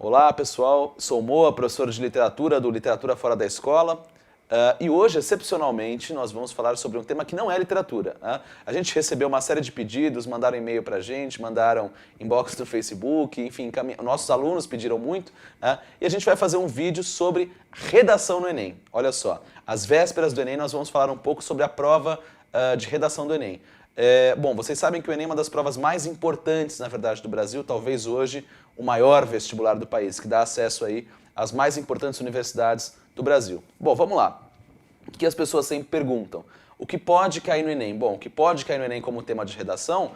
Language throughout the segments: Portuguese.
Olá pessoal, sou Moa, professor de literatura do Literatura Fora da Escola. E hoje, excepcionalmente, nós vamos falar sobre um tema que não é literatura. A gente recebeu uma série de pedidos, mandaram e-mail pra gente, mandaram inbox do Facebook, enfim, nossos alunos pediram muito. E a gente vai fazer um vídeo sobre redação no Enem. Olha só, às vésperas do Enem nós vamos falar um pouco sobre a prova de redação do Enem. Bom, vocês sabem que o Enem é uma das provas mais importantes, na verdade, do Brasil, talvez hoje o maior vestibular do país, que dá acesso aí às mais importantes universidades do Brasil. Bom, vamos lá. O que as pessoas sempre perguntam? O que pode cair no Enem? Bom, o que pode cair no Enem como tema de redação,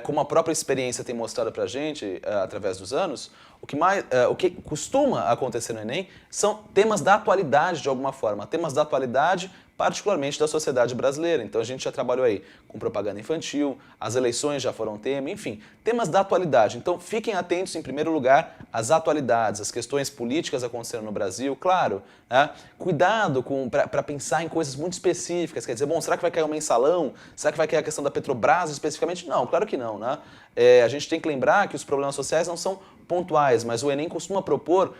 como a própria experiência tem mostrado pra gente através dos anos, o que costuma acontecer no Enem são temas da atualidade de alguma forma, temas da atualidade particularmente da sociedade brasileira. Então a gente já trabalhou aí com propaganda infantil, as eleições já foram tema, enfim, temas da atualidade. Então fiquem atentos em primeiro lugar às atualidades, às questões políticas acontecendo no Brasil, claro, cuidado para pensar em coisas muito específicas, quer dizer, bom, será que vai cair um mensalão? Será que vai cair a questão da Petrobras especificamente? Não, claro que não, né? A gente tem que lembrar que os problemas sociais não são pontuais, mas o Enem costuma propor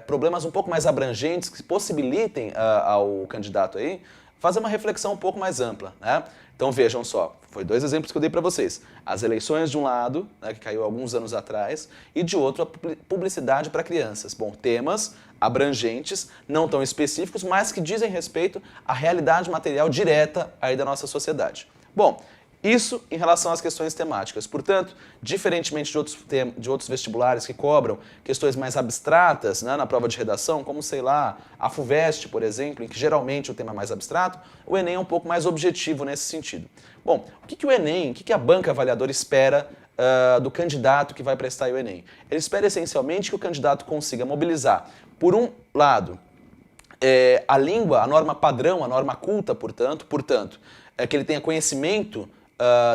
problemas um pouco mais abrangentes que possibilitem ao candidato aí fazer uma reflexão um pouco mais ampla, né? Então vejam só, foi dois exemplos que eu dei para vocês. As eleições de um lado, né, que caiu alguns anos atrás, e de outro a publicidade para crianças. Bom, temas abrangentes, não tão específicos, mas que dizem respeito à realidade material direta aí da nossa sociedade. Bom, isso em relação às questões temáticas. Portanto, diferentemente de outros vestibulares que cobram questões mais abstratas, né, na prova de redação, como, sei lá, a FUVEST, por exemplo, em que geralmente o tema é mais abstrato, o Enem é um pouco mais objetivo nesse sentido. Bom, o que o Enem, o que a banca avaliadora espera do candidato que vai prestar o Enem? Ele espera essencialmente que o candidato consiga mobilizar, por um lado, a língua, a norma padrão, a norma culta, portanto, que ele tenha conhecimento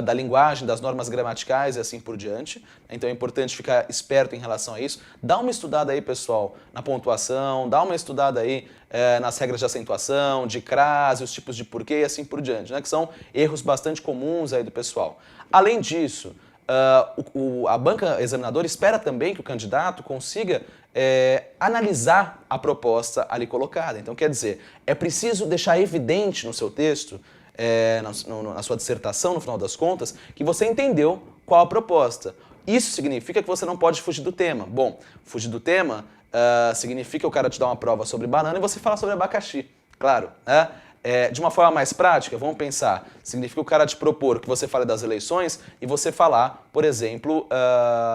da linguagem, das normas gramaticais e assim por diante. Então é importante ficar esperto em relação a isso. Dá uma estudada aí, pessoal, na pontuação, dá uma estudada aí nas regras de acentuação, de crase, os tipos de porquê e assim por diante, né? Que são erros bastante comuns aí do pessoal. Além disso, a banca examinadora espera também que o candidato consiga analisar a proposta ali colocada. Então, quer dizer, é preciso deixar evidente no seu texto, na sua dissertação, no final das contas, que você entendeu qual a proposta. Isso significa que você não pode fugir do tema. Bom, fugir do tema significa o cara te dar uma prova sobre banana e você falar sobre abacaxi, claro, né? De uma forma mais prática, vamos pensar, significa o cara te propor que você fale das eleições e você falar, por exemplo,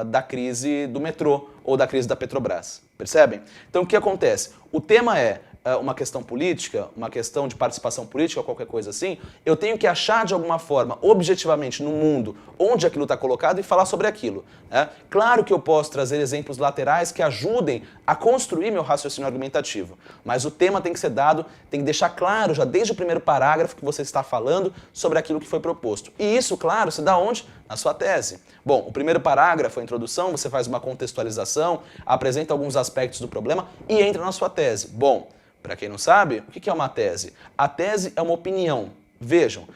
da crise do metrô ou da crise da Petrobras, percebem? Então o que acontece? O tema é uma questão política, uma questão de participação política, ou qualquer coisa assim, eu tenho que achar de alguma forma, objetivamente, no mundo, onde aquilo está colocado e falar sobre aquilo, né? Claro que eu posso trazer exemplos laterais que ajudem a construir meu raciocínio argumentativo, mas o tema tem que ser dado, tem que deixar claro já desde o primeiro parágrafo que você está falando sobre aquilo que foi proposto. E isso, claro, se dá onde? Na sua tese. Bom, o primeiro parágrafo, a introdução, você faz uma contextualização, apresenta alguns aspectos do problema e entra na sua tese. Bom, para quem não sabe, o que é uma tese? A tese é uma opinião. Vejam,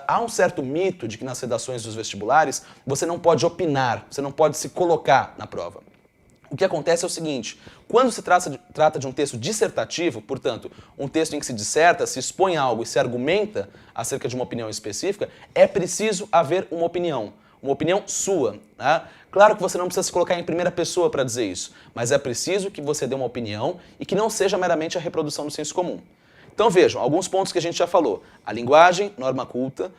há um certo mito de que nas redações dos vestibulares você não pode opinar, você não pode se colocar na prova. O que acontece é o seguinte, quando se trata de um texto dissertativo, portanto, um texto em que se disserta, se expõe algo e se argumenta acerca de uma opinião específica, é preciso haver uma opinião sua, né? Claro que você não precisa se colocar em primeira pessoa para dizer isso, mas é preciso que você dê uma opinião e que não seja meramente a reprodução do senso comum. Então vejam, alguns pontos que a gente já falou. A linguagem, norma culta,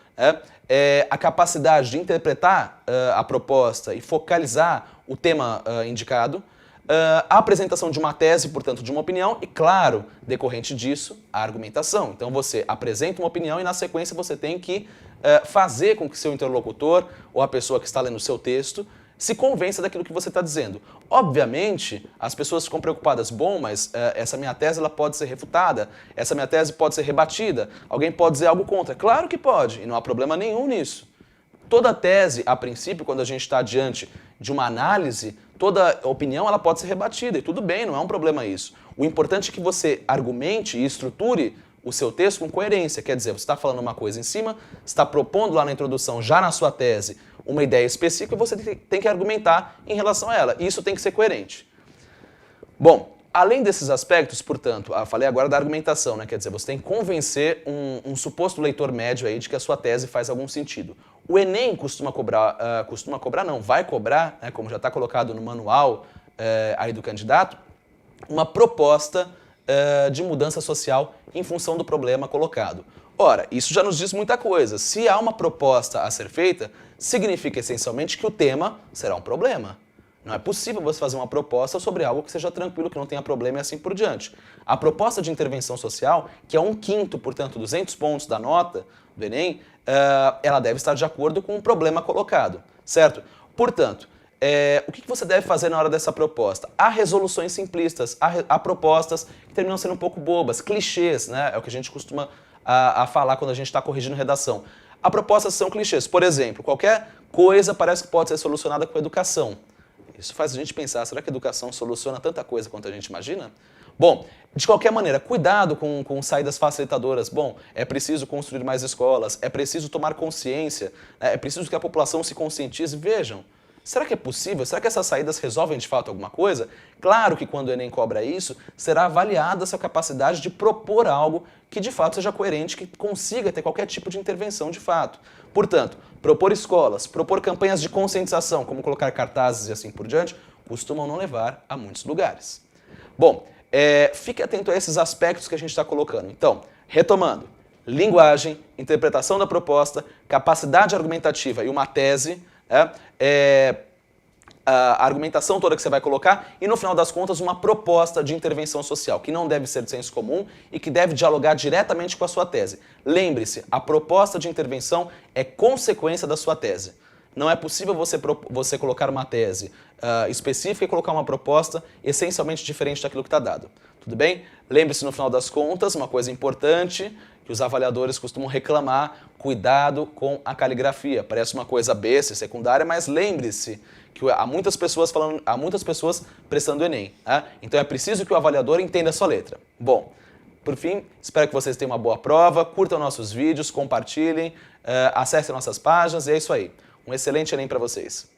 a capacidade de interpretar a proposta e focalizar o tema indicado, a apresentação de uma tese, portanto, de uma opinião e, claro, decorrente disso, a argumentação. Então você apresenta uma opinião e, na sequência, você tem que fazer com que seu interlocutor ou a pessoa que está lendo o seu texto se convença daquilo que você está dizendo. Obviamente, as pessoas ficam preocupadas, bom, mas essa minha tese ela pode ser refutada, essa minha tese pode ser rebatida, alguém pode dizer algo contra. Claro que pode, e não há problema nenhum nisso. Toda tese, a princípio, quando a gente está diante de uma análise, toda opinião ela pode ser rebatida, e tudo bem, não é um problema isso. O importante é que você argumente e estruture o seu texto com coerência, quer dizer, você está falando uma coisa em cima, está propondo lá na introdução, já na sua tese, uma ideia específica e você tem que argumentar em relação a ela. E isso tem que ser coerente. Bom, além desses aspectos, portanto, falei agora da argumentação, né? Quer dizer, você tem que convencer um suposto leitor médio aí de que a sua tese faz algum sentido. O Enem vai cobrar, né, como já está colocado no manual aí do candidato, uma proposta de mudança social em função do problema colocado. Ora, isso já nos diz muita coisa. Se há uma proposta a ser feita, significa essencialmente que o tema será um problema. Não é possível você fazer uma proposta sobre algo que seja tranquilo, que não tenha problema e assim por diante. A proposta de intervenção social, que é 1/5, portanto, 200 pontos da nota do Enem, ela deve estar de acordo com o problema colocado, certo? Portanto, o que você deve fazer na hora dessa proposta? Há resoluções simplistas, há propostas que terminam sendo um pouco bobas, clichês, né? É o que a gente costuma a falar quando a gente está corrigindo redação. As propostas são clichês. Por exemplo, qualquer coisa parece que pode ser solucionada com educação. Isso faz a gente pensar, será que a educação soluciona tanta coisa quanto a gente imagina? Bom, de qualquer maneira, cuidado com saídas facilitadoras. Bom, é preciso construir mais escolas, é preciso tomar consciência, é preciso que a população se conscientize. Vejam, será que é possível? Será que essas saídas resolvem de fato alguma coisa? Claro que quando o Enem cobra isso, será avaliada essa capacidade de propor algo que de fato seja coerente, que consiga ter qualquer tipo de intervenção de fato. Portanto, propor escolas, propor campanhas de conscientização, como colocar cartazes e assim por diante, costumam não levar a muitos lugares. Bom, fique atento a esses aspectos que a gente está colocando. Então, retomando, linguagem, interpretação da proposta, capacidade argumentativa e uma tese, a argumentação toda que você vai colocar e, no final das contas, uma proposta de intervenção social, que não deve ser de senso comum e que deve dialogar diretamente com a sua tese. Lembre-se, a proposta de intervenção é consequência da sua tese. Não é possível você colocar uma tese específica e colocar uma proposta essencialmente diferente daquilo que está dado. Tudo bem? Lembre-se, no final das contas, uma coisa importante que os avaliadores costumam reclamar, cuidado com a caligrafia. Parece uma coisa besta, secundária, mas lembre-se que há muitas pessoas prestando o Enem. Então é preciso que o avaliador entenda a sua letra. Bom, por fim, espero que vocês tenham uma boa prova, curtam nossos vídeos, compartilhem, acessem nossas páginas e é isso aí. Um excelente Enem para vocês.